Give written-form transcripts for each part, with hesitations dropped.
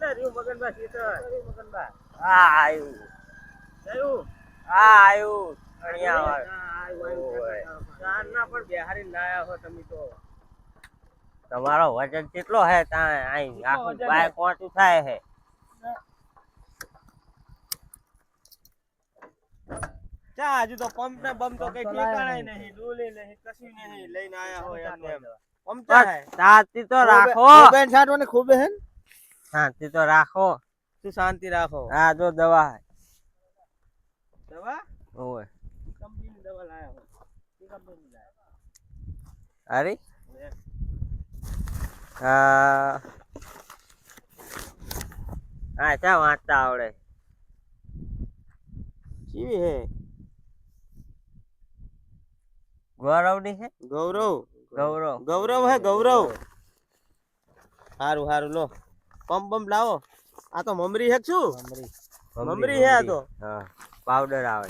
એટલે રહ્યું મગનબા સીતર મગનબા આ આયુ જયું આયુ અણિયા ચારના પણ બિહારી લાયા હો તમે તો તમારો વજન કેટલો હે તા આઈ આખું બાય કોટું થાય હે ચા હજુ તો પંપ ને બમ તો કઈ ઠેકાણાય નહીં ડોલી નહીં કશું નહીં લઈને આયા હોય એમને એમ પંપ ચા હે શાંતિ તો રાખો બેન છાટવાની ખૂબ હે શાંતિ તો રાખો તું શાંતિ રાખો આ જો દવા હે દવા ઓય કંપનીની દવા લાયા હો કી કંપનીની લાયા અરે ચા વાંચતા આવડે કેવી હે ગૌરવ ની હે ગૌરવ ગૌરવ ગૌરવ હે ગૌરવ હારું હારું લો પંપ બમ લાવો આ તો મમરી હે શું મમરી હે આ તો હા પાવડર આવે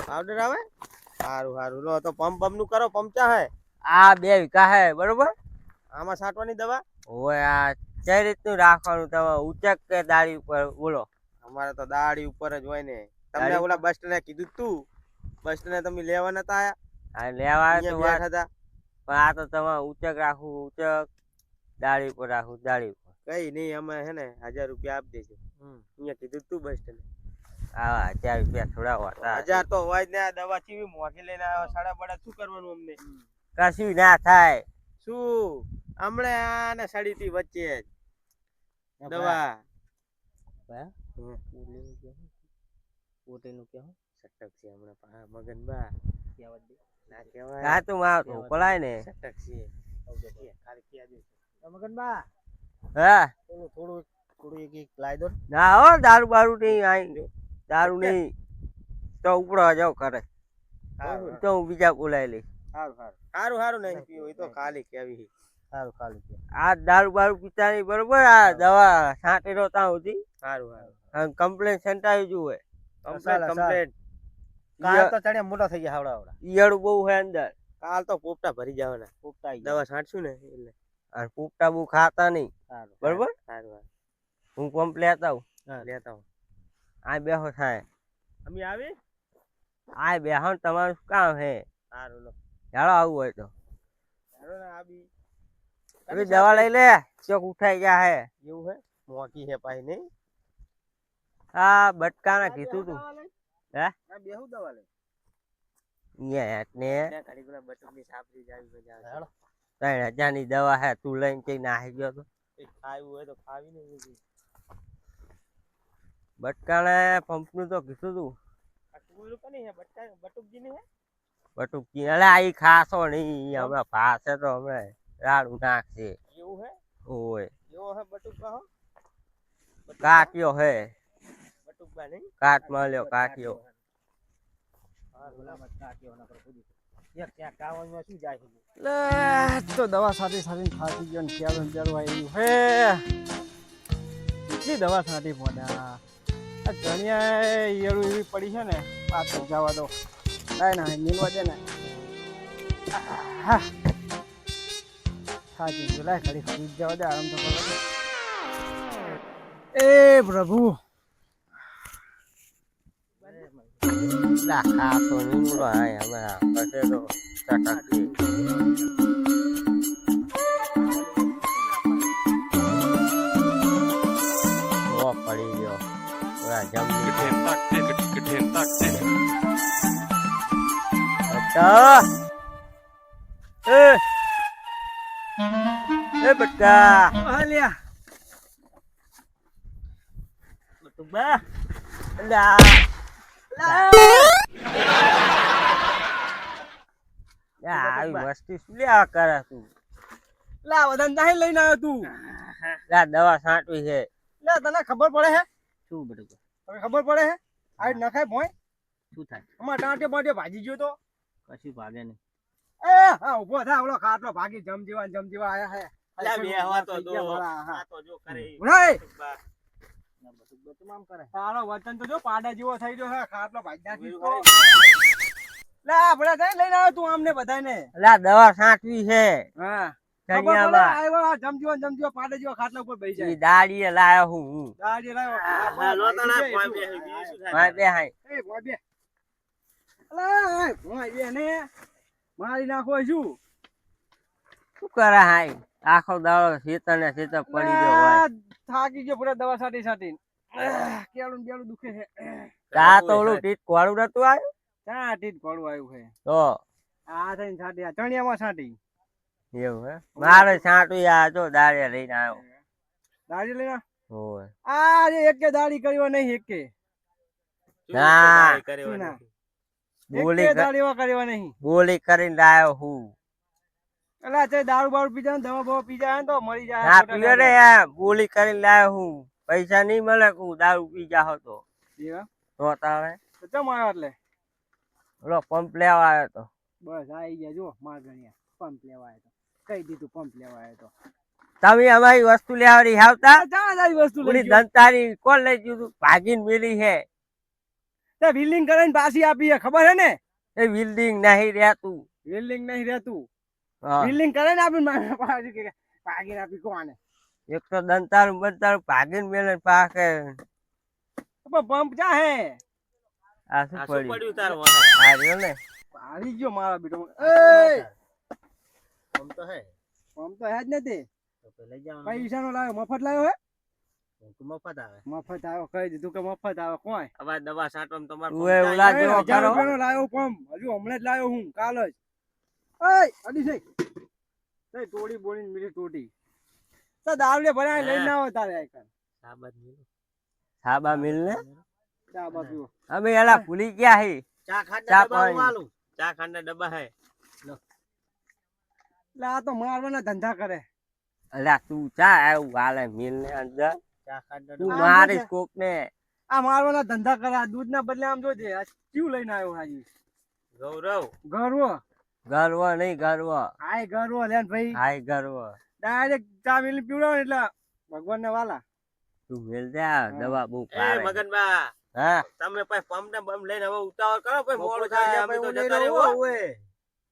હારું હારું લો તો પંપ બમ નું કરો પંપચા હે આ 2 વીઘા હે બરોબર આમાં છાંટવાની દવા ઓય આ કઈ રીતનું રાખવાનું તમે ઉચક કે દાળી ઉપર બોલો અમારે તો દાડી ઉપર જ હોય ને તમને ઓલા બસ સ્ટેન્ડ કીધું તું બસ સ્ટેન્ડ તમે લેવા નતા આયા આ લેવા તો વાત હતા પણ આ તો તમે ઉચક રાખું ઉચક દાળી ઉપર રાખું દાળી ઉપર કઈ નહીં અમે હે ને 1000 રૂપિયા આપી દેજો અહીંયા કીધું તું બસ સ્ટેન્ડ હા 1000 રૂપિયા થોડા હોતા 1000 તો હોય જ ને આ દવા ચીવી મોંઘી લઈને આવ્યો સાડા બડા શું કરવાનું અમને કશું ના થાય શું હમણે આને સડીતી વચ્ચે જ દવા પોતેનું કેવું સટક છે હમણાં મગનબા ના કહેવાય આ તો માં પલાય ને સટક છે ખાલી ક્યાં દે મગનબા હા થોડું એક લાઈ દો ના હો દારૂ બારૂ નહીં આઈ દારૂ નહીં તો ઉપડો જાવ કરે તો હું બીજા બોલાય લઈ સારું નહીં પીવું તો ખાલી કેવી સારું ખાલી આ દારૂ બારૂ પીતા નહીં બરોબર આ દવા છાંટેલો ત્યાં સુધી સારું કમ્પ્લેન સંતાવી જુએ કમ્પ્લેટ કાલ તો ચડે મોટો થઈ ગયા હાવડા ઈયળ બહુ હે અંદર કાલ તો પોપટા ભરી જવાના પોપટા દવા છાંટશું ને એટલે અને પોપટા બહુ ખાતા નહીં બરોબર સારું હું પંપ લેતા આવું આ બેહો થાય અમે આવી આ બેહો તમારું શું કામ હે સારું લો ચાલો આવું હોય તો ચાલો ને આવી હવે દવા લઈ લે ચોક ઉઠાઈ ગયા હે એવું હે મોકી હે પાઈ નહીં આ બટકાના કીધું તું હે આ બેહુ દવા લે ને ઘડી ગુલા બટુકની સાપરી જાવી મજા આવે 3000 ની દવા હે તું લઈને કઈ નાહી ગયો તો ખાવું હોય તો ખાવી નહીં બટકાને પંપ નું તો કીધું તું બટુકજી ની હે બટુકી અલે આઈ ખાસો નહીં હમણાં ભાસે તો હમણાં રાડું નાખશે એવું હે ઓય એવો હે બટુકા હો કાટ્યો હે બટુકા નહીં કાટ મળ્યો કાટ્યો તો દવા સાથે થાકી ગયો ને ક્યાં જરૂર આવ્યું હે કેટલી દવા છાંટી પોડા આ ઘણિયા ઈયળું એવી પડી છે ને પાછળ જવા દો ના નીલવા દે ને થાકી ગયો લાય ઘડી ખરીદ જવા દે આરામ તો કરો એ પ્રભુ ખાસો નહીં હમણાં પછી તો ચટકી પડી ગયો એ બટા હાલ્યા બટુકા આવી વસ્તી શું લ્યા કરે તું લા વદન નહીં લઈને આવ્યો તું દવા છાંટવી છે લા તને ખબર પડે હે શું બટુકા તને ખબર પડે હે આ નખાય ભોય શું થાય અમાર ટાંટે બાટે ભાજી ગયો તો કશું ભાગે નહીં એ હા ઉભો થા ઓલો ખાટલો ભાગી જમ જેવા આયા હે અલ્યા બેહવા તો દો આ તો જો કરે બટુમામ કરે તારો વતન તો જો પાડા જેવો થઈ ગયો હે ખાટલો ભાજી નાખી લે આપણે જઈ લઈને આવ્યો તું આમને બધાને લા દવા છાંટવી છે હા ચણિયામાં આવ્યો જમજીવો જમજીવો પાડે જેવો ખાટલા ઉપર બેસી જાય ઈ દાડીએ લાયો હું દાડી લાવ્યો હા, લો તો ના, કોઈ બે બીજું શું થાય? મારે બે હાય એ ભોય બે અલા ભોય બે ને મારી નાખો શું શું કરે હાય આખો દાડો શેતર ને શેતર પડી ગયો હોય આ, થાકી ગયો પૂરા દવા સાટી સાટી કેળું બેળું દુખે છે તા તો ઓલું ટીટ કોળું નતું આવ્યું ચા ટીટ ઘોડું આવ્યું છે તો આ થઈને સાટી આ ચણિયામાં સાટી એવું હે મારે છાંટું આ જો દાડે લઈને આવ્યો દાડી લઈને હોય આ જે એકે દાડી કર્યો નહીં એકે ના. કર્યો ના. બોલી એકે કર- દાડીઓ કર્યો નહીં બોલી કરીને લાયો હું એટલે તે દારૂ બારૂ પી જાય ને દવા બવા પી જાય ને તો મરી જાય ના ખોટા પીયો ને યાર બોલી કરીને લાયો હું પૈસા નહીં મળે કુ દારૂ પી જાહો તો એવા? તો તારે તો ચમ આવ્યો એટલે ઓલો પંપ લેવા આવ્યો તો બસ આવી ગયા જો માર ગણ્યા પંપ લેવા આવ્યો તો કહી દીધું પંપ લેવા આવ્યો તો તમે અમારી વસ્તુ લેવાની આવતા ચા તારી વસ્તુ લઈ ઓલી ગયો દંતારી કોણ લઈ ગયું તું? ભાગીને મિલી હે તે બિલ્ડિંગ કરીને પાછી આપી છે ખબર હે ને એ બિલ્ડિંગ નહીં રહેતું બિલ્ડિંગ નહીં રહેતું હા. બિલ્ડિંગ કરે ને આપીને મારે પાછી કે ભાગીને આપી કોને એક તો દંતારું બંતારું ભાગીને મેલે પાકે પંપ ચા હે આ શું આ શું પડ્યું પડ્યું તારું વાહે? આ રહ્યો ને હારી ગયો મારા બેટો એ આમ તો હે પંપ તો હે જ નથી તો પે લઈ જવાનું. પૈસા નો લાવ્યો મફત લાવ્યો હે તો મફત આવે. મફત આવ્યો કહી દીધું કે મફત આવે કોણ હવે દવા છાંટવામાં તમારે ઉએ પંપ ઉલા જાય. જેવો 1000 કરો. રૂપિયાનો લાવ્યો પંપ હજુ હમણાં જ લાવ્યો હું કાલ જ એય અડી જઈ તે તોડી બોલીને મિલી તોડી તો દારૂ ભરાય લઈને આવો તારે આઈકન સાબત મિલો. સાબા મિલ ને ચા બા પીવો અમે એલા ભૂલી ગયા હી ચા ખાંડના ચા ડબ્બા હું પાણી. આલું. ચા ખાંડના ડબ્બા હે. એટલે આ તો મારવાના ધંધા કરે અલ્યા તું ચા આવું હાલે મિલ ને અંદર ચા ખાંડના તું ડબ્બા. મારીશ કોક ને આ મારવાના ધંધા કરે આ દૂધના બદલે આમ જોજે આ ક્યું લઈને આવ્યો હાજી ગૌરવ. ગરવો ગર્વ નહીં ગર્વ હાય ગરવો લેન ભાઈ હાય ગર્વ ડાયરેક્ટ ચા મિલી પીવડાવો ને એટલે ભગવાન ને વાલા તું મિલ જા દવા બહુ એ પાડે મગનબા, હા તમે પછી પંપ ને બમ લઈને હવે ઉતાવળ કરો પછી મોડું થાય જાય. અમે તો જતા રહેવું હો.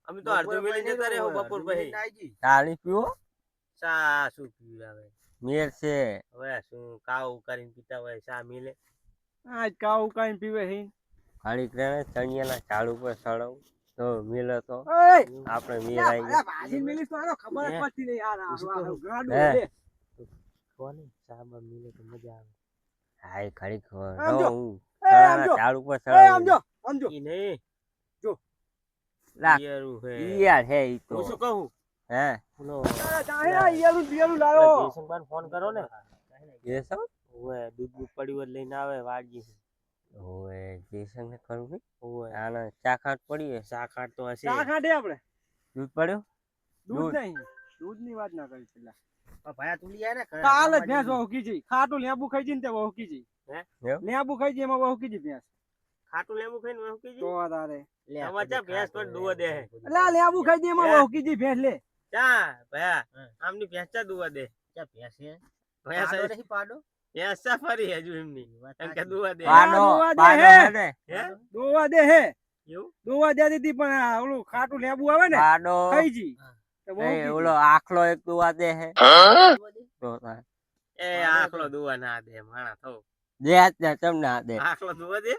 અમે તો અડધું મિલી જતા રહેવું બપોર પછી. તાળી પીવો ચા શું પીવડાવે? મેર છે હવે શું કાવ કરીને પીતા હોય ચા મિલે. આજ કાવ ઉકાઈને પીવે હી ખાલી કરે ચણિયાના ઝાડ ઉપર સળવું તો મિલે તો ઓય આપણે મેર અરે આવી ભાજી મિલી તો આનો ખબર જ પડતી નહીં યાર આ ગાડું હે. લે કોને ચા બમ મિલે તો મજા આવે. હાય ખરી આમ જો. હું એ આમ સળાના જો. ઝાડ ઉપર એ આમ જો સળવું આમ જો ઈ નહીં. લા પિયરું હે. યાર હે ઈ તો હું શું કહું? હે ઓલો અરે ચાહે આ ઈયળું બિયળું લાયો જયશંકરને ફોન કરો ને. એ શું ઓવે દૂધ બૂધ પડ્યું હોય તો લઈને આવે વાડજી. ઓએ જેસન ને કરું કે ઓવે આના ચા ખાટ પડી હે ચા ખાટ તો હશે. ચા ખાટે આપણે દૂધ પડ્યું દૂધ દૂધ. નહીં દૂધની વાત ના કરી પેલા પણ ભાયા તુલી આય ને ઘરે. કાલ જ ભેંસ વહુકી જઈ ખાટું લેબુ ખાઈ જઈ ને તે વહુકી જઈ હે? એવું? લેબુ ખાઈ જઈ એમાં વહુકી જઈ ભેંસ ખાટું લેવું ખાઈને વહુકી તો જી. તારે આમાં ચા ભેંસ પર દુવા દે હે. એટલે આ લેબુ ખાઈ જઈ એમાં હે? વહુકી જઈ ભેંસ લે ચા ભયા આમની ભેંસ ચા દુવા દે. ચા ભેંસ હે? ભેંસ નહીં પાડો. ભેંસ ચા ફરી હજુ એમની. એમ કે દુવા દે. પાડો દોવા દે પાડો હે. હે ને હે? દોવા દે હે એવું? દોવા દે દીધી પણ આ ઓલું ખાટું લેબુ આવે ને પાડો ખાઈ જઈ તો એ વહુકી જઈ. ઓલો આખલો એક દુવા દે હે તો તાર એ આખલો દુવા ના દે માણા થો. દે જ ને તમ ના દે આખલો દુવા દે.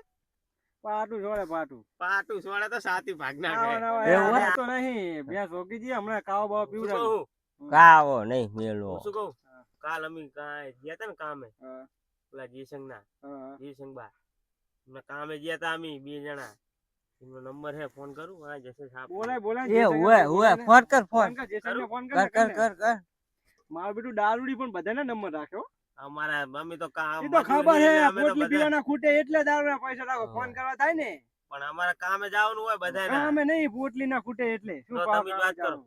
પાટું છોડે પાટું પાટું સોળે તો સાતી ભાગ ના આવા ગયે. નવા એવું યાર, તો નહીં ભેંસ વહુકી જઈ હમણાં કાવો બાવો શું પીવડાવ્યું કહું? કાવો નહીં મેલો હું શું કહું? કાલ અમે કાંઈ ગયા તા ને કામે હા, પેલા જયસંગના હા. જયસંગબા એમના કામે ગયા તા અમે 2 જણા. એમનો નંબર હે ફોન કરું હા જશે સાહેબ. બોલાય બોલાય એ જેસંગને હુએ હુએ બોલાય ને. ફોન કર ફોન ફોન કર જેસંગને ફોન કર કર ને, કર ને. કર કર મારું બેટું દારૂડી પણ બધાને નંબર રાખ્યો અમારા મમ્મી તો કામ એ તો ખબર હે અમે તો પોટલી બધા- પીવાના ખૂટે એટલે દારૂના પૈસા રાખો હા. ફોન કરવા થાય ને પણ અમારે કામે જવાનું હોય બધાને. અમે નહીં પોટલી ના ખૂટે એટલે શું તો પાવ તમે કરવા વાત કરો. જાવું?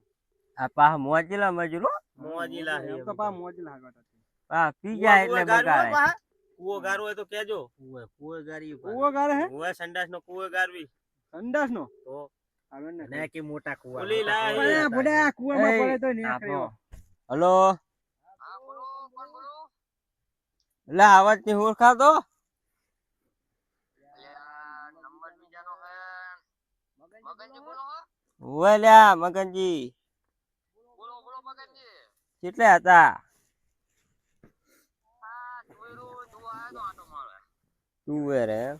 આ પાહ મોજીલા મજૂરો મોજીલા હે એમ તો પા મોજ લાગવા પા પી જાય એટલે બગાડે કુવો ગારવો હોય તો કેજો. કુવો ગારી કુવો ગારે હે કુવો સંડાસ નો કુવો ગારવી સંડાસ નો તો આવે ને ને કે મોટા કુવા ઓલી લાય ભલે ભલે આ કુવામાં એ, પડે તો આપો. નીકળ્યો હલો એટલે અવાજ ની ઓળખાતો ઓય લ્યા મગનજી કેટલા હતા તુવેર એમ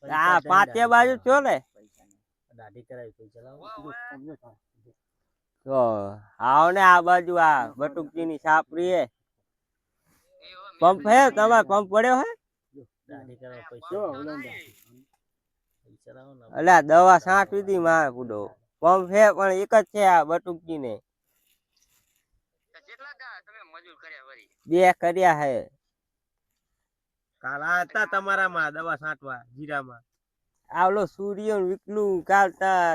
આ પાતે બાજુ છો ને તો આવ ને આ બાજુ આ બટુકજી ની સાપરી હે પંપ હે તમારે પંપ પડ્યો હે અલ્યા દવા છાંટવી હતી મારે બુડો પંપ હે પણ એક જ છે આ બટુકજી ને બે કર્યા હે કાલ આ હતા તમારામાં દવા છાંટવા જીરામાં આવલો સૂર્ય વિકલું કાલ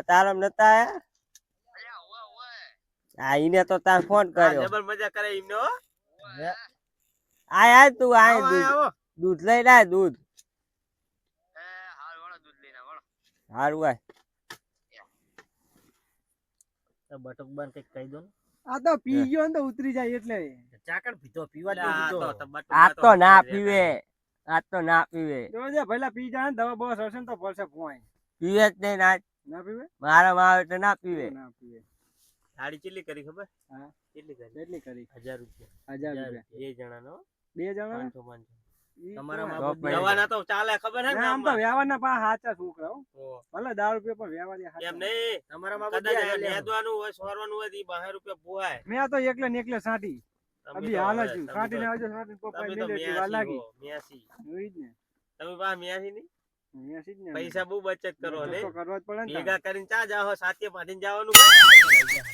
તારમ નતા આયા ઈને તો તાર ફોન કર્યો જબર મજા કરે એમને હો આય તું આય આવો, દૂધ આવો. દૂધ લઈ લે દૂધ હારું આય આ તો પી ગયો ને તો ઉતરી જાય એટલે આ તો ના પીવે આ તો ના પીવે જોજે ભલા પી જાય ને દવા બસ હશે ને તો પડશે પોઈ પીવે જ નહીં ના ના પીવે મારા માં આવે તો ના પીવે ના પીવે થાળી કેટલી કરી ખબર હા કેટલી કરી કેટલી કરી 1000 રૂપિયા 1000 રૂપિયા બે જણાનો બે જણા 500 ઈ તમારામાં તો આ પછી. દવાના તો ચાલે ખબર હે ને ના, આમ તો ગામમાં? વ્યવહારના પા હાચા છોકરા હો. તો ભલે 10 રૂપિયા પણ વ્યવહાર હાચા. એમ નહીં કદાચ આ નેદવાનું હોય સોરવાનું હોય તો ઈ 12 રૂપિયા પોહાય મેં તો એકલે ને એકલે સાટી તમે અભી તો હાલ હવે, જ તમે સાટીને તો- આવજો સાટીને પપ્પા તમે ને તો લે એટલી વાર 82 લાગી હો, 82 જોઈ જ ને તમે પા 82 ની 80 જ ને પૈસા બહુ બચત કરો બચત ને તો કરવા જ પડે ને ભેગા કરીને ચા જાઓ સાથે બાંધીને જવાનું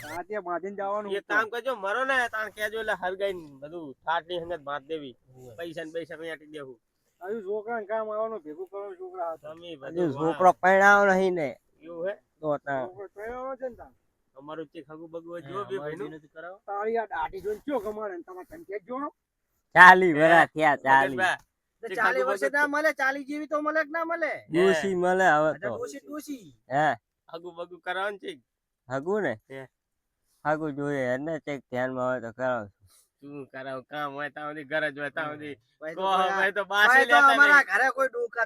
સાટીએ બાંધીને જવાનું એક કામ કરજો મરો ને તાણ કેજો એટલે હરગાઈને બધું ઠાટની સંગત બાંધ દેવી પૈસા ને પૈસા કઈ દેવું હજુ છોકરાને કામ આવવાનું ભેગું કરવાનું છોકરા હાથે. તમે હજુ બધું છોકરો પરણાવ નહીં ને એવું હે તો તાણ. છોકરો પહેરવાનો છે ને તાન. અમારું ચીક હગુ બગુ જો બે ભાઈનું તારી આ દાઢી જોઈને ચો કમાડે ને તમારે કંઈક જોણો 40 વર્ષ થયા 40 મગનભા, ચીક હગુ બગુ ડૂસી મળે હવે તો હે હગુ બગુ કરાવો ને ચીક હગું ને હે. હગું જોઈએ એને ચેક ધ્યાનમાં હોય તો કરાવ શું કરાવ કામ હોય ત્યાં સુધી ગરજ હોય ત્યાં સુધી કહો ભાઈ તો બાસી લેતા નહીં.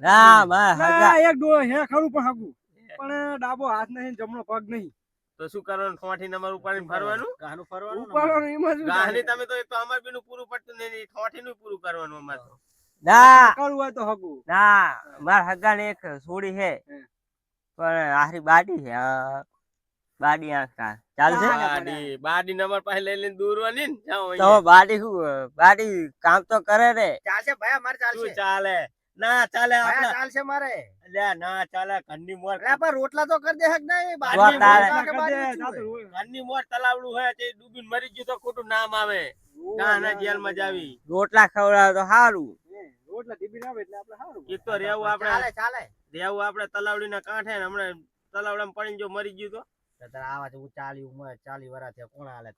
ના મારા ના, હગા એક ડો હે ખરું પણ હાગું પણ ડાબો હાથ નહીં ને જમણો પગ નહીં તો શું કરવાનું ઠોઠી નંબર ઉપાડીને ફરવાનું ઉપાડવાનું એમાં શું ગાહની થાય? તમે તો એક તો અમાર બીનું પૂરું પડતું નહીં ઠોઠી નું પૂરું કરવાનું અમાર તો ના કરવું હોય તો હગું ના મારા હગા ને એક છોડી હે હે. પણ આખરી બાડી છે બાડી આખા ચાલશે ચાલે. બાડી નંબર પાસે લઈ લઈને દૂરવાની ને જાઓ તો અહીંયા. બાડી શું બાડી કામ તો કરે રે શું ચાલે ના ચાલે આપણે અલ્યા ના ચાલે ઘરની મોર રોટલા તો કરી દે હક નહીં બાજરી તારે. ઘરની મોર તલાવડું હોય તે ડૂબીને મરી ગયું તો ખોટું નામ આવે ગાના જેલમાં જાવી રોટલા ખવડાવે તો સારું રોટલા ટીપી આવે એટલે આપણે સારું એ તો રેવું આપણે રેવું આપણે તલાવડીના કાંઠે ને હમણાં તલાવડામાં પડીને જો મરી ગયું તો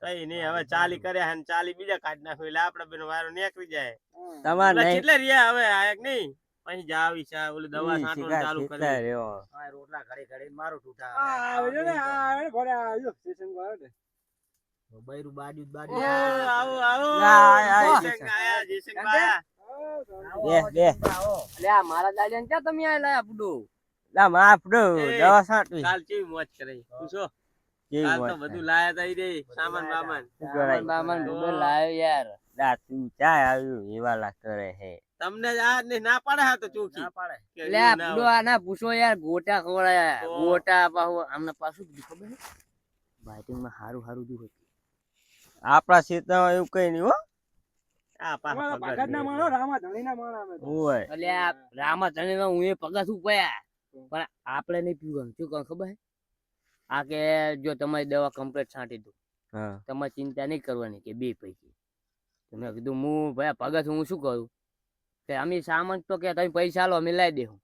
કઈ નહીં હવે ચાલી કર્યા હે ને ચાલી બીજા કાઢી નાખ્યું એટલે આપણે બેનો વારો નીકળી જાય તમારે એટલે નહીં કેટલે રહ્યા હવે આયક નહીં પછી જાવી છે ઓલી દવા ઈ છાંટવાનું શિકાર ચાલુ શીખતા કરી રહ્યો. આવે છે ને આ એને ભલે આ જો સ્ટેશન પર આવે ને આવો આવો ના, આય, જયશંકર આયા, જયશંકર આયા. બે લા માપડો એ, દવા છાંટવી કાલ કેવી મોજ કરી પૂછો કેવી કાલ તો મોજ બધું લાયા તા ઈ રે સામાન બામાન શું કરાય? લા તું ચાય આવ્યું એવા લા કરે હે તમને જ આ ને ના પાડે હા તો ચોખી કે એવું ના હોય. આપણા ક્ષેત્રમાં એવું કઈ નહીં હો આ પાછા અમારા પગાર ભગતના દે. માણો રામા ધણીના માણો અમે તો. ઓય પણ આપણે નહીં પીવાનું શું કહું ખબર હે આ કે જો તમારી દવા કમ્પ્લીટ છાંટી દો હા તમારે ચિંતા નહીં કરવાની કે બે પૈકી તો મેં કીધું હું ભાઈ ભગત હું શું કરું કે અમે સામાન તો કે તમે પૈસા લો અમે લાવી દેવું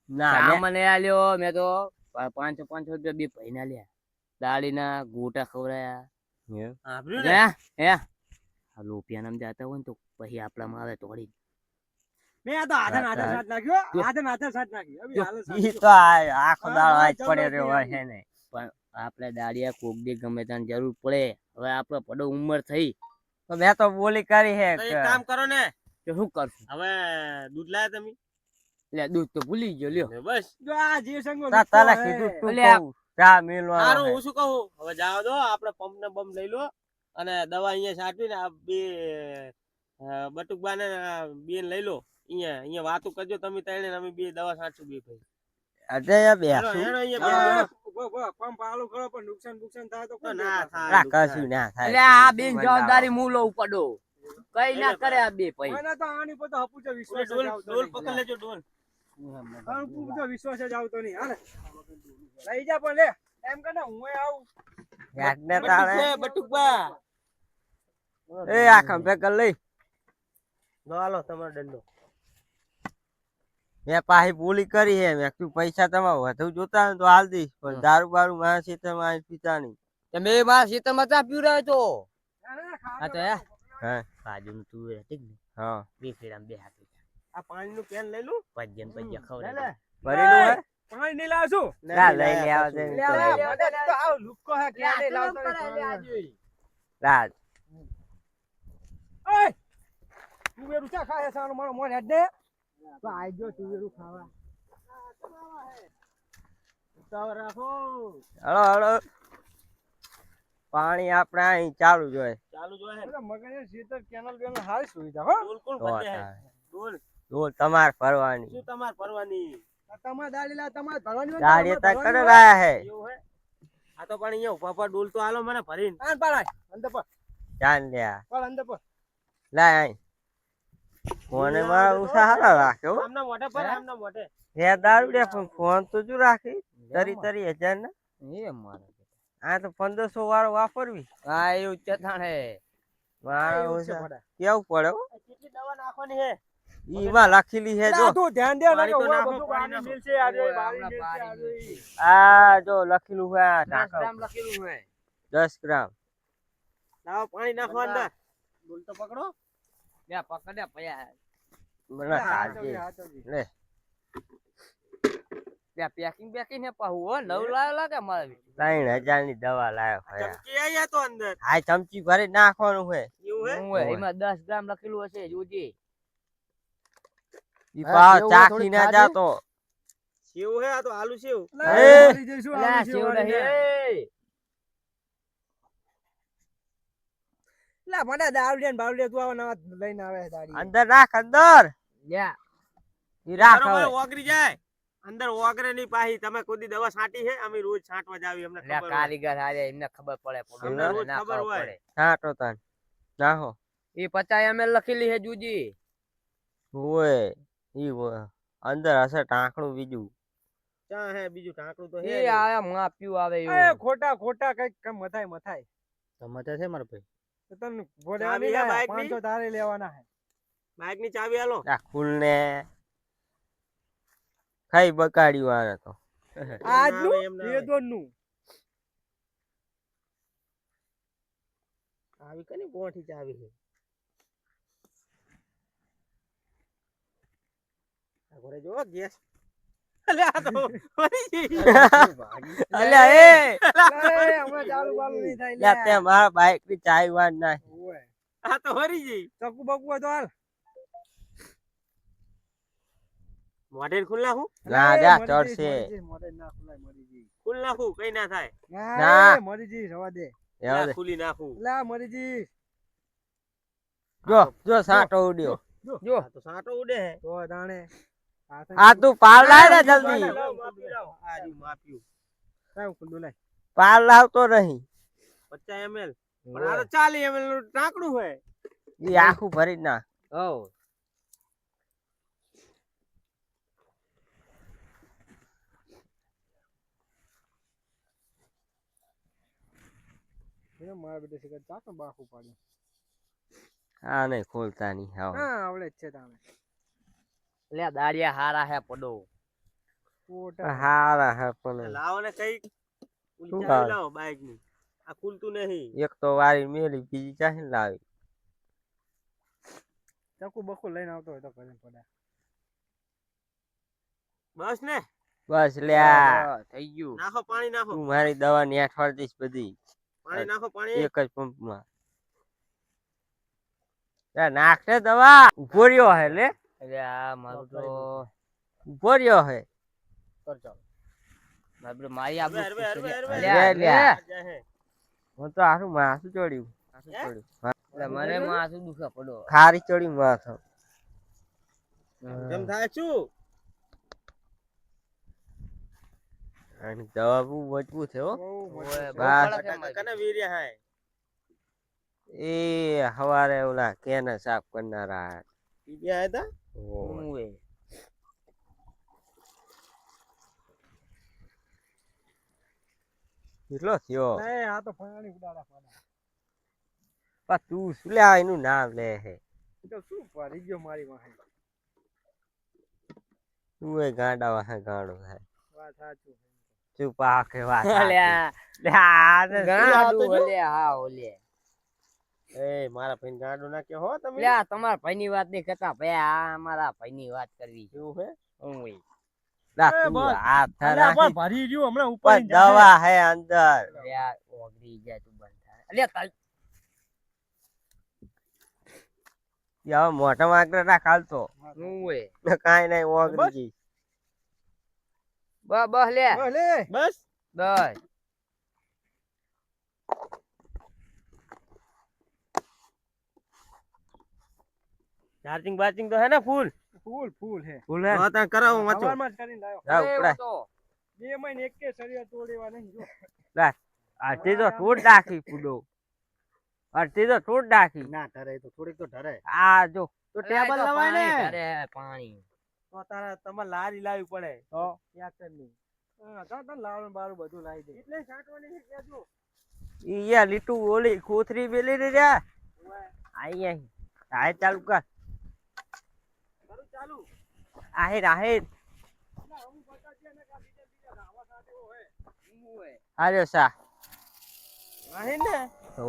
ના મેં- સામાન એ આલ્યો મેં તો 500 રૂપિયા બે પૈના લ્યા દાળીના ગોટા ખવડાયા એમ? સાંભળ્યું ને? હે આ લોપિયા નામ જાતા હોય ને તો પછી આપણામાં આવે તોડી મેં આ તો હાથે ને હાથે સાટ નાખ્યો હાથે ને હાથે સાટ નાખી હવે હાલે સાટ ઈ નાખ્યો. તો આખો દાડો આજ પડ્યો રહ્યો હોય છે ને આપણે દાડિયા કોક દી ગમે ત્યાં જરૂર પડે હવે આપણે પડો ઉંમર થઈ તો મેં તો બોલી કરી હે તો કે એક કામ કરો ને તો શું કરશું હવે દૂધ લાયા તમે એટલે દૂધ તો ભૂલી ગયો લ્યો ને બસ જો આ જે સંગો તા લુખ્ખો તને હે. કીધું તું અલ્યા. કહું ચા મેલવાનો સારું હે. હું શું કહું હવે જાઓ દો આપણે પંપ ને બમ લઈ લો અને દવા અહીંયા છાંટવી ને આ બે બટુકબા ને બેન લઈ લો અહીંયા વાતું કરજો તમે ત્રણે અમે બે દવા છાંટશું બે ભાઈ અજય હેડો, બેસું હેડો અહીંયા ઉભો, પંપ આલુ કરો પણ નુકસાન થાય તો તો કોણ ના દેખાય? થાય ના કશું ના એટલે થાય આ બેન જવાબદારી હું લઉં પડો કઈ ના કરે આ બે ભાઈ કોઈને તો આની પર તો હપુચો ઓલે વિશ્વાસ જ ડોલ આવતો ડોલ નહીં. પકડ લેજો ડોલ હપુચો વિશ્વાસ જ આવતો નહીં. હાલે લઈ જા પણ લે એમ કે ને હું આવું યાદને તારે બટુકબા એ આ ખંભે કર લઈ લો હાલો તમારો દંડો મેં પાછી ભૂલી કરી હે મેં કીધું પૈસા તમારે વધુ જોતા હોય ને તો હાલ દઈશ પણ દારૂ બારૂ મારા ખેતરમાં આવીને પીતા નહીં તમે મારા ખેતરમાં ચા પીવડાવ્યો તો હા તો હે હા બાજુનું તું ઠીક ને હા બે ફેરા બે હાથે આ પાણીનું કેન લઈ લું પજ્જન પજ્જા લે ખવડાવે લે ભરેલું હે પાણી નહીં લાવશું ના લઈ લે આવ દે લે આ મને તો આવ લુક્કો હે કે નહીં લાવતો નહીં. રાજ ઓય તુવેરું ચા ખાય સાનો મારો મોર હેડ દે તો આઈ ગયો તુવેરું ખાવા ઉતાવળ રાખો હળો હળો પાણી આપણે અહીં ચાલુ જોઈએ ચાલુ જો હે એટલે મગને સીતર કેનલ બેનલ હારી સુવિધા હો ડોલ કોણ તો ભરતે હે થાય. ડોલ ડોલ તમાર ફરવાની શું તમાર પરવાની તમાર દાલીલા તમાર ભરવાની હોય ને ગાડી તમાર તો ભરવાની કરે હોય. રહ્યા હે એવું હે આ તો પણ અહીંયા ઉભા પર ડોલ તો હાલો મને ભરીને આન પાડાય અંદર પર ચાલ લ્યા પર અંદર પર લાય અહીં ફોને મારા ઉષા હારા રાખ્યો આમના મોઢે પર આમના મોઢે હે દારૂ દે પણ ફોન તો જો રાખી તરી 1000 ને એ મારા આ તો 1500 વાળો વાપરવી હા એવું ચથાણ હે મારા એવું છે ઉષા ભડા. કેવું પડે હો કેટલી દવા નાખવાની હે ઈમાં લખેલી હે એટલે જો આ તું ધ્યાન દે પાણી નકે તો ઓય નાખો, બધું પાણી પાણી નાખો. મિલશે આજે ઓય, બારી હમણાં મિલશે પાણી આજે. આ જો લખેલું હે આ 10 ટાંકા ગ્રામ ઉપર. લખેલું હે 10 ગ્રામ લાવો પાણી નાખો અંદર ડોલ તો પકડો લે પકડે પયા મને કાઢજે હાચવજે. લે ત્યાં પેકિંગ પેકિંગ હે પાહુ હો નવ લાયો લાગે મારે 3000 ની દવા લાયો ભયા ચમચી આયા તો અંદર આ ચમચી ભરી નાખવાનું હે એવું હે હું હે ઓય. એમાં 10 ગ્રામ લખેલું હશે જોજે ઈ હા, પા સેવ ચાખી થોડીક ના ખાજે. જાતો સેવ હે આ તો આલુ સેવ લે, એ. મરી જઈશું, લે આવું છે સેવ વાળી ને. નહીં લે, મને દારૂ દે ને બારૂ દે, તું આવા નવા લઈને આવે છે દારૂ. અંદર રાખ અંદર લે ઈ રાખ બરોબર હવે ઓગરી જાય અંદર ઓગરે ની પાહી તમે કોઈ દી દવા છાંટી હે અમે રોજ છાંટવા જાવી અમને લે ખબર હોય. કારીગર હારે એમને ખબર પડે અમને રોજ ના ખબર ખબર હોય. પડે છાંટો તાન નાહો એ 50 ml લખેલી હે જુજી ઓય ઈ અંદર હશે ટાંકણું બીજું ક્યાં હે બીજું ઢાંકણું તો હે એ આયા માપ્યું આવે એ એવું ખોટા કઈક કમ મથાય ટમાટર છે મારા ભાઈ તો તમને ભોળે ચાવી આની હે લાયા, બાઈકની? 500 તારે લેવાના હે. બાઈક ની ચાવી આલો આ ખુલ ને ખાઈ બગાડ્યું આને તો આજનું એમ ના એ આવે. દોનનું આવી કની ગોઠી ચાવી છે આ ઘરે જો ગેસ અલે આ તો મરી ગઈ. અલ્યા એ લે, હમણાં ચાલુ બાલુ નહીં થાય, લ્યા તે લે. મારા બાઈક ની ચાવી વાર ના ઓય. આ તો મરી ગઈ ચક્કુ બક્કુ હોય તો હાલ. મોઢે ખુલ નાખું ના લે, જા મરી ચડશે જઈશ, મરી જઈશ, મોઢે ના ખુલાય, મરી જઈશ. ખુલ નાખું કઈ ના થાય ના. એ, મરી જઈશ, રવા દે. રહેવા દે. ખુલી નાખું લે, મરી જઈશ. જો સાંટો ઉડ્યો જો આ તો સાંટો ઉડે હે તો દાણે. આ તું પાર લાય ને જલ્દી લાવ, માપી લાવ. આ રહ્યું, માપ્યું કાંઈ ખુલ્લું લાય. પાર લાવતો નહીં 50 ml પણ આ તો 40 ml નું ટાંકણું હે ઈ આખું ભરી જ નાખ હો એ મારા બેટા શિકાર ચાકણ બાખું પાડ્યું. આ નહીં ખોલતા નહીં હાવ હા, આવડે જ છે તાણે. લે દાડિયા હારા હે પડો ખોટા. હારા હે પણ લાવો ને કઈ શું ચાવી ભાવે? લાવો બાઈક ની આ ખુલતું નહીં એક તો વારી મેલી બીજી ચાહી લાવી ચક્કુ બક્કુ લઈને આવતો હોય તો ઘરે પડે. બસ ને બસ લ્યા થઈ ગયું નાખો પાણી નાખો તું મારી દવા ની અઠવાડ દઈશ બધી પાણી નાખો પાણી એક જ પંપમાં નાખ ને દવા ઉભો રહ્યો હે લે એટલે આ મારું તો ઉભો રહ્યો હે મારી આબરૂ હરવે, હરવે, ખુશ હરવે, છે. હરવે. લે, લે. જા હે. હું તો આખું માથું ચોડ્યું માથું હે? ચડ્યું. હા, એટલે મને માથું દુખે પડો. ખારી ચડી માથું. કેમ થાય શું અને દવા બહુ મજબૂત છે હો. બહુ ઓય, મજબૂત બહુ બસ. કડક એમ કને વીર્ય હાય એ હવારે ઓલા કેને સાફ કરનારા. વીર્ય આયા તા ઓય. કેટલો થયો? છે. એ આ તો ફાણી ઉડાડા ફાડા. પણ તું શું લે એનું નામ લે હે? એ તો શું પડી ગયો મારી વાહે. તું એ ગાંડા વાહે ગાંડો થાય. વાત સાચું. તું પાકે વાત અલ્યા, લે આ ને ગાંડું આ તો જો. ઓલે, હા ઓલે. એ મારા ભાઈ ગાંડો ના કે હો તમે લ્યા, તમારા ભાઈની વાત નહીં કરતા ભાઈ, આ અમારા ભાઈની વાત કરવી છે. એવું હે ઓય. લા એ તું બસ. હાથ અલ્યા ધરાવી. પણ ભરી રહ્યું હમણાં ઉપર પણ દવા હે અંદર. લ્યા, ઓગળી જાય તું બંધ થાય. અલ્યા, તાલ- હવે મોઢા આગળ રાખ હાલતો. ઓય. કાંઈ નહીં ઓગળી બસ. ગઈ. બસ લે. ભલે. બસ બસ. ચાર્જિંગ બાર્જિંગ તો હે ને ફૂલ ફૂલ ફૂલ હે. ફૂલ હે? તો તાર કરાવો વાંચો સવારમાં જ કરીને લાવ્યો. જા અરે, ઉપડાય. તો. 2 મહિને એક કે શરીર તોડેવા નહીં જો. અડધી તો તોડ નાખી પૂડો. અડધી તો તોડ નાખી. ના ઢરે તો થોડીક તો ઢરે આ જો તો અલ્યા, ટેબલ તો લવાય ને પાણી ધરે, પાણી. તો તારા તમારે લારી લાવવી પડે તો ટ્રેક્ટર ની હા તાર લાવણ બારું બધું લાવી દે. એટલે સાટવાની છે કેજો. ઈ યા લીટું ઓલી કોથરી મેલી રે જા. આઈ આય ચાલુ કર. કરું ચાલુ આહેર આહેર. અમુક બધા છે ને કા બીજા ધાવા સાથે હોય. ઓય. આર્યો સા. આહી ને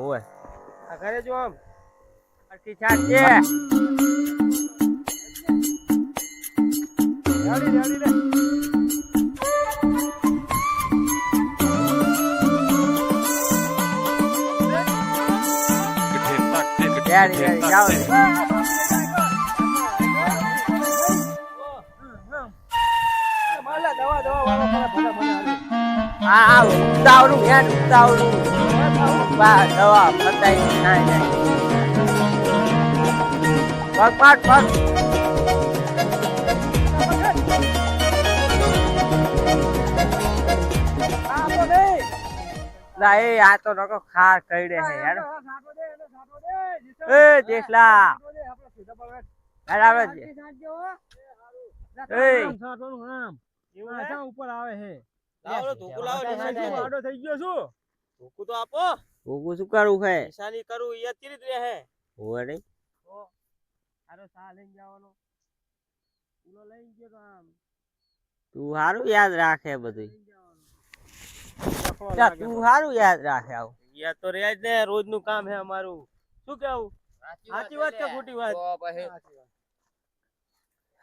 ઓય. આ ઘરે જો આમ અડધી છાટ છે. રેડી રે. રેડી રેડી જાઓ રે. માલા દવા દવા વાળો મારા ભલા મને હાલે. આ ઉતાવળું હેડ ઉતાવળું. બા દવા પતાઈ નાય નાય. પગ પાડ પગ. આ તો નહીં. લા એ આ તો નકો ખાર કઈડે હે યાર. સાટો દે એને સાટો દે. એ દેખલા. સાટો દે આપણે સીધા પર બેઠ. યાર આવે છે. એ. આમ સાટવાનું આમ. એવું આ હે જા ઉપર આવે હે. લાવો ધોકું લાવો શું નિશાની આડો થઈ ગયો શું? ધોકું તો આપો ભોગું શું કરવું હે? નિશાની કરું ઈ અત્યારે જ રહે હોવે નહીં. આરો સા લઈને જવાનો. ઉલો લઈને ગયો તો આમ. તું સારું યાદ રાખે બધું. લઈને જવાનો. જા, તું સારું યાદ રાખે આવું. યા તો રહ્યા જ ને રોજ નું કામ હે અમારું શું કેવું સાચી વાત કે ખોટી વાત તો પછી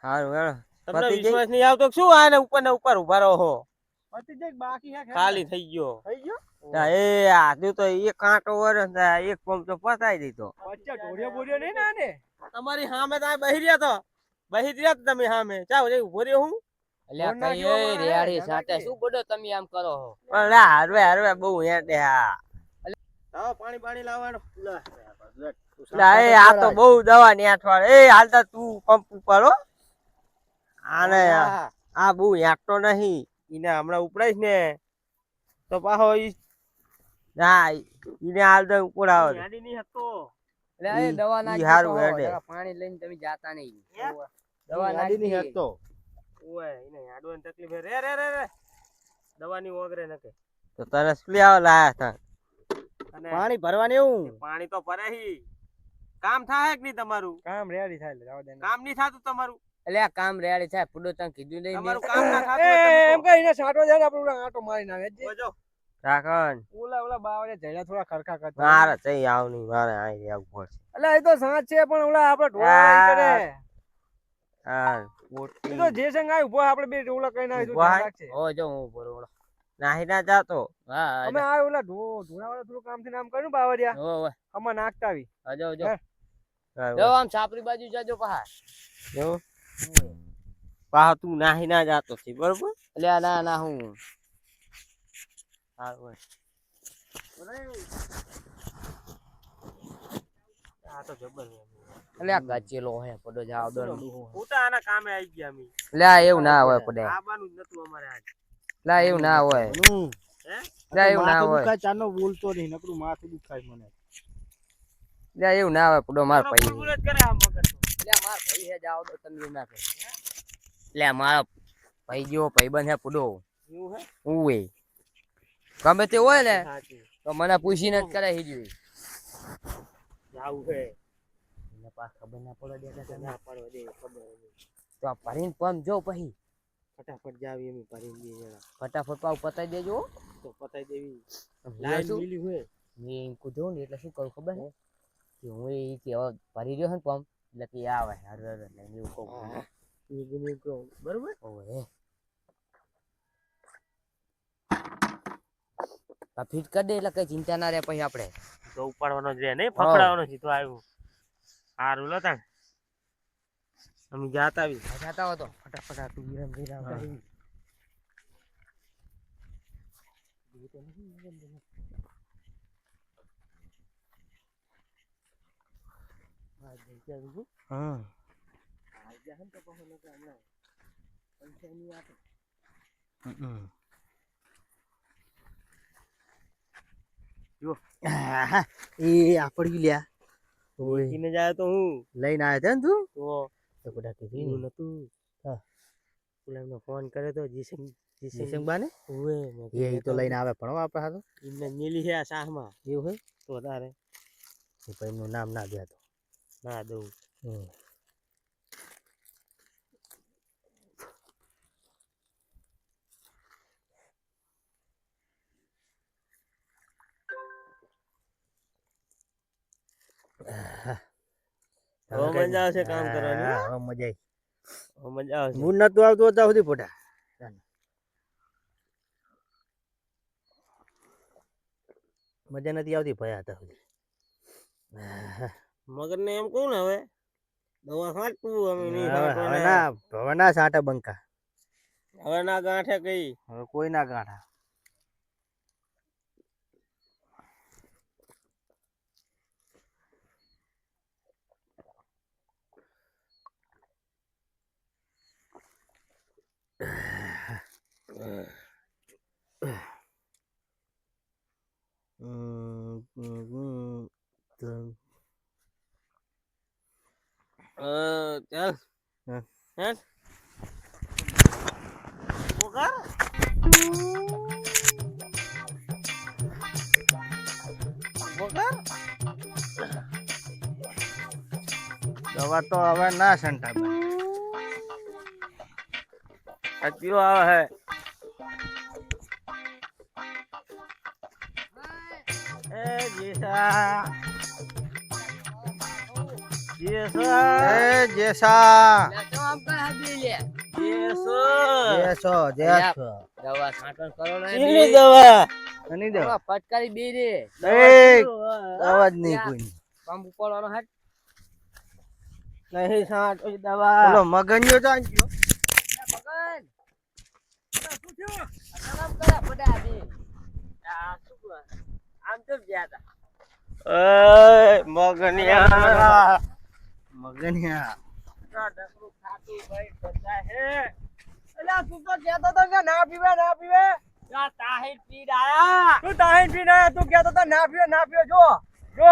સારું હેડો. તમને પતી ગઈ? વિશ્વાસ નહીં આવતો કે શું આ ને ઉપર ઉભા રહો હો પતિ જઈક બાકી હે ખાલી થઈ ગયો થઈ ગયો. તા એ આજુ તો એક કાંટો વરસ ને એક પંપ તો પતાઈ દીધો. વચ્ચે ઢોળિયો બોલ્યો નહીં ને આને. તમારી સામે તો આ બહી રહ્યા તો બહી જ રહ્યા તો તમે સામે ચાલ રે ઉભો રહ્યો હું અલ્યા, ફોન ના કઈ જોવા એ મળે, રેયાડી ધ્યાન સાટે રાખજે. શું બધો તમે આમ કરો છો? પણ લા હરવે હરવે બહુ હેડે હા. આવો પાણી પાણી લાવવાનો લા એ આ તો બહુ દવા ની આઠવાડ. એ હાલતા તું પંપ ઉપર હો. આને આ બહુ હેડતો નહીં. ઈને હમણાં ઉપડાઈશ ને તો પાછો ઈ ના ઈને હાલતા ઉપર આવે. ગાડી નહીં હતો અલ્યા, એ ઈ- દવા ઈ નાખી હારું તો હેડે. જરા પાણી લઈને તમે જાતા નહીં. હે? દવા ગાડી નહીં નાખી. હતો ઓય ઈને હાડવાની તકલીફ હે. રે રે રે રે દવાની ઓગરે નકે તો તને શું લેવા લાયા હતા? અને પાણી ભરવાની એવું. પાણી તો ભરે હી કામ થાય કે નહીં તમારું કામ રેડી થાય એટલે જવા દે ને. કામ નહીં થાતું તમારું અલ્યા, કામ રેડી થાય ફૂડો તને કીધું નહીં તમારું મેં? કામ ના એ થાતું હોય તમે એમ કહો. કહીને સાટો જાય ને આપણે ઓલા આંટો મારીને આવે છે. બોલો. રાખન ઓલા બાવળે જડ્યા થોડા ખરખા કરતા. મારે જઈ આવ નહીં મારે અહીં આવવું પડશે. એટલે એ તો સાંજ છે પણ ઓલા આપણે ઢોળા વાળી કરે. હા એ મોટી તો જે સંગ આવ્યું ઉભો આપણે બે ઓલા કઈ ના ઉભા હે? રાખશે. હો જો હું બરોબર. નાહી ના જાતો. હા અમે આ ઓલા ઢોળા વાળા થોડું કામ થી નામ કર્યું બાવરિયા હો હો આમાં નાખતા આવી. જો જો હે? જો આમ છાપરી બાજુ જાજો પહા. જો પાછો તું નાહી ના જાતો છે બરોબર. અલ્યા, ના ના હું સારું હોય. આ તો જબર છે. એટલે આ કચેલો હે પડો જાવ દો ખોટા આના કામે આવી ગયા અમે. લે એવું ના હોય પડે આબાનું જ નતું અમારે આજ. લે એવું ના હોય હે લે એવું ના હોય ચાનો બોલતો નહીં નકરું માથું દુખાય મને. લે એવું ના હોય પડો માર ભાઈ બુલબુલ જ કરે આ મગર તો. લે માર ભાઈ હે જાવ દો તમે ના કહે લે મારો ભાઈ જેવો ભાઈબંધ હે પડો એવું હે ઉવે ગમે તે હોય ને સાચી તો મને પૂછીને જ કરે હીજવી જાવું હે મને પાસ ખબર ના પડે દે ના પાડવા દે ખબર નહીં. તો આ ભરીને પંપ જો પછી ફટાફટ જાવી અમે ભરીને બે જણા ફટાફટ પાવ પતાઈ દેજો તો પતાઈ દેવી. હું લાઈન શું મિલી હોય મેં એમ કીધું ને એટલે શું કરું ખબર હે કે હું એ કે હવે ભરી રહ્યો છે ને પંપ એટલે કે આવે હર હર લઈને એવું કહું એવું કહું બરોબર. ઓહે આ ફિટ કરી દે એટલે કઈ ચિંતા ના રહે પછી આપણે તો ઉપાડવાનો જ રહે નહીં ફકડાવાનો સીધો આવ્યું. સારું લો તાણ અમે જાતા આવી. જાતા હો તો ફટાફટ આ તું વિરામ વિરામ કરી હા એ આપડી લ્યા ને જાય તો હું લઈને આવ્યો ને તું તો બધા કીધું નતું. હા. પેલા એમને ફોન કર્યો તો જીસંગ બાને ઓવે એ તો લઈને આવે પણ આપણે હાથું એમને મિલી છે આ શાહમાં એવું હોય તો તારે એ પછી એમનું નામ ના દે તો ના દઉં. હવે મજા આવશે કામ કરવાની. હા મજા હવે મજા આવશે. મૂડ નતું આવતું ત્યાં સુધી પોટા મજા નથી આવતી ભયા હતા સુધી મગર ને એમ કહું ને હવે દવા ખાટવું અમે નહીં હવે ખાટવાના. ના હવે ના સાટા બંકા હવે ના ગાંઠે કઈ હવે કોઈ ના ગાંઠા ચાલ હા. હે પોકાર પોકાર દવા તો હવે ના સંટા અતિયો આવે હે એ જેસા જેસા જેસા આમ કર હાજી લે જેસો જેસો જેસો દવા છાંટણ કરો ને ચીલી દવા નહીં દે દવા ફટકારી બે રે એ અવાજ નહીં કોઈ પંપ ઉપાડવાનો હાથ નહીં સાટ દવા બોલો મગનિયો તો આંચ્યો મગન શું થયું આમ કરા પડા દે આ શું આમ તો ગયા તા એ મગનિયા મગનિયા ડકરું ખાતું ભાઈ બધા હે એલા તું તો કહેતો તો કે ના પીવે યા તાહિર પી ડાયા તું તાહીન પીને આયા, તું કહેતો તો ના પીવે જો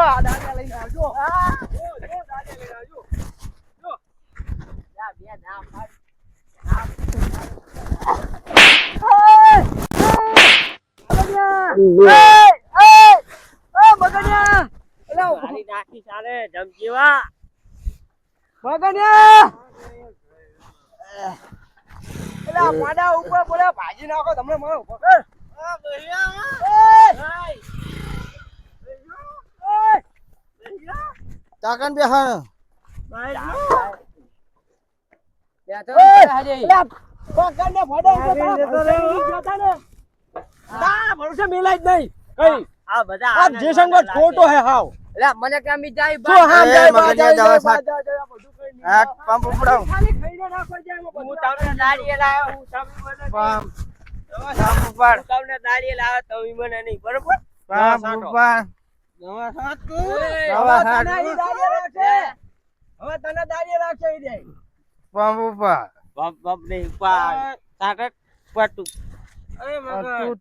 આ દાદા લઈને આવજો જો દાદા લઈને આવજો યા બે ના પાડ મગનિયા મારી નાખી ચાલે જમજીવા મગનિયા એલા પાડા ઉપર બોલે ભાજી નાખો તમને મારો પકડ આ ભૈયા ચાકન બેહા ભાઈ બે તો હાજી પકડ ને ફડા ભરોસે મેલાય જ નહીં કઈ આ બધા આ જે સંગત ખોટો હે હાવ લે મને કે અમી જાય શું હામ જાય બા જાય દવા બા જાય બધું કઈ નહીં આ પંપ ઉપડાવ ખાલી ખાઈને નાખો જાય એમાં હું બધું તમને દાડીએ લાવ્યો હું તમને મને પંપ ઉપાડ હું તમને દાડીએ લાવ્યો તમે મને નહીં બરોબર પંપ ઉપાડ દવા સાટ દવા સાટ હવે તને દાડીએ રાખશે ઈ રે. પંપ ઉપર પંપ પંપ નહીં ઉપર તારે પટુ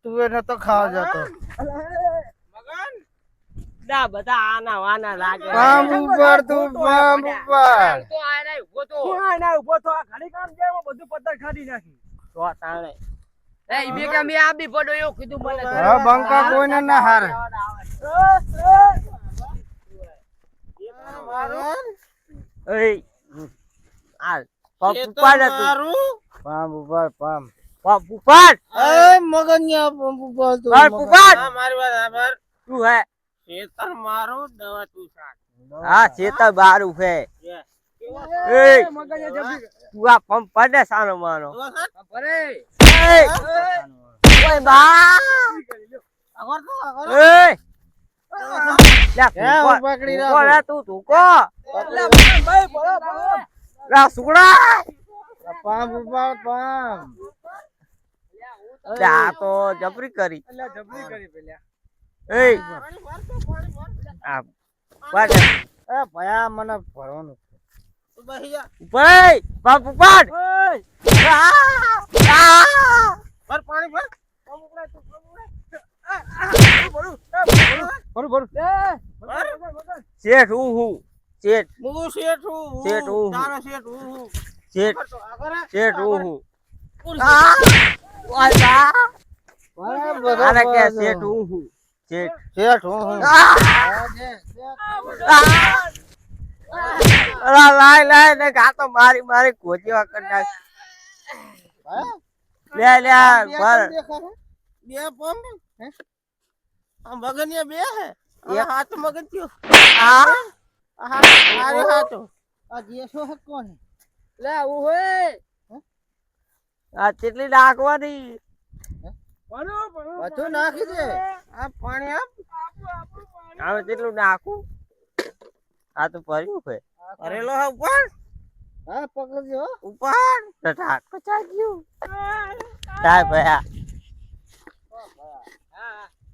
તું એને તો ખાવા જતો મગન ના બધા આના વાના લાગે પંપ ઉપર તું પંપ ઉપર. તો આ નહીં ઉભો તો ક્યાં ના ઉભો તો આ ઘડી કામ છે એમાં બધું પથ્થર ખાધી નાખી. તો તાણે એ ઈ બે કે મેં આપી પડો એવું કીધું મને તો. હા, બંકા કોઈને ના હારે. એય આ પંપ ઉપર હતું પંપ ઉપર પંપ. પંપ ઉપર એ મગનિયા પંપ ઉપર તું. પંપ ઉપર મારી વાત સાંભળ. તું હે ખેતર મારું દવા તું છાંટ. હા ચેતર બારું છે એ મગનિયા જબરી. તું આ પંપ પડે સાનો માનો દવા છાંટ. અરે એય ઓય બા આગળ તો આગળ. એય લા હું પકડી તું કો તું તું કો એટલે મગન ભાઈ પડો પડો. લા સુગડા પંપ ઉપર પંપ. લા તો જબરી કરી એટલે જબરી કરી પેલા. એય પાણી ભરતો, પાણી ભર. આ પડે એ ભયા મને ભરવાનું. તું બેસી જા. ઉપર એય પંપ ઉપર ઓય ભર પાણી ભર. ભરું ભરું. શેઠ હું શેઠ હું શેઠ હું. શેઠ હું. તારો શેઠ હું. શેઠ ભરતો આગળ. શેઠ હું કોણ ઓય બા આને કે શેઠ શેઠ હું શેઠ શેઠ હું. અલા લાય લાય ને આ તો મારી મારી ગોજીવા કરી નાખ લે લે ભર બે પંપ હે? આ મગનિયા બે હે. એક. આ હાથ મગન થયો. આ આ હાથ મારો હાથ. આ જેસો હે કોણ? લે હું હોય આ કેટલી નાખવાની બધું નાખી દે. આ પાણી આપ. હવે કેટલું નાખું આ તો ભર્યું છે ભરેલો હે ઉપર. હા પકડજો. ઉપર. તો ઢાંકો ચાગ્યું થાય ભયા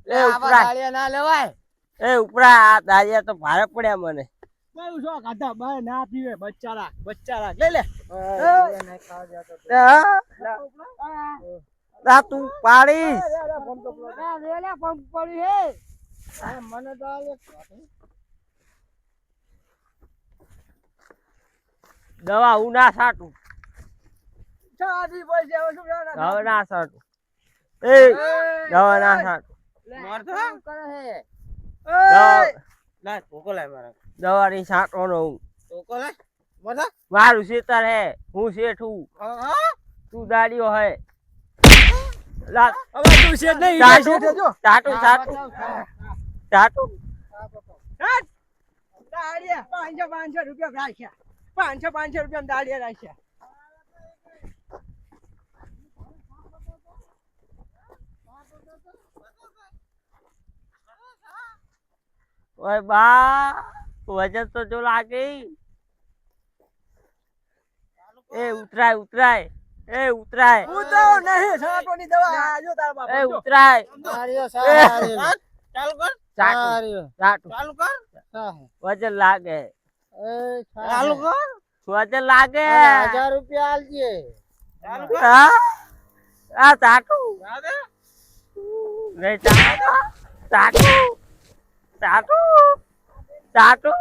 એ ઉપરા દાળિયા ના લેવાય. એ ઉપરા આ દાળિયા તો ભારે પડ્યા મને બાયું શું ખાધા બાય ના પીવે બચ્ચારા બચ્ચારા લે લે. તા તું પાડીશ મને તો આવે. દવા હું ના છાટું ચાદી બોલ હવે શું કરવાના? હવે ના છાટું એ દવા ના છાટું માર તો. શું કરે હે? લાય કોકો લાય મારા. દવાની છાંટવાનો હું કોકો લાય. બધા. મારું શેતર હે હું શેઠ હું હા. તું દાડીઓ હે લા હવે તું છે નહીં ચાટુ છે જો. ચાટુ ચાટુ ચાટુ દાડિયા 500 રૂપિયા રાખ્યા. 500 રૂપિયા દાડિયા રાખ્યા. ઓય બા વજન તો જો લાગે એ ઉતરાય ઉતરાય એ ઉતરાય હું તો નહીં છાંટવાની દવા આ જો તારા બાપ એ ઉતરાય સારીઓ ચાલુ કર. ચાટુ ચાટુ ચાલુ કર. વજન લાગે ચાલુ કર. વજન લાગે 1000 રૂપિયા આલજે. ચાલુ કર. હા આ ચાટુ દાદા. નહીં ચાટુ ચાટુ ચાટુ ચાટુ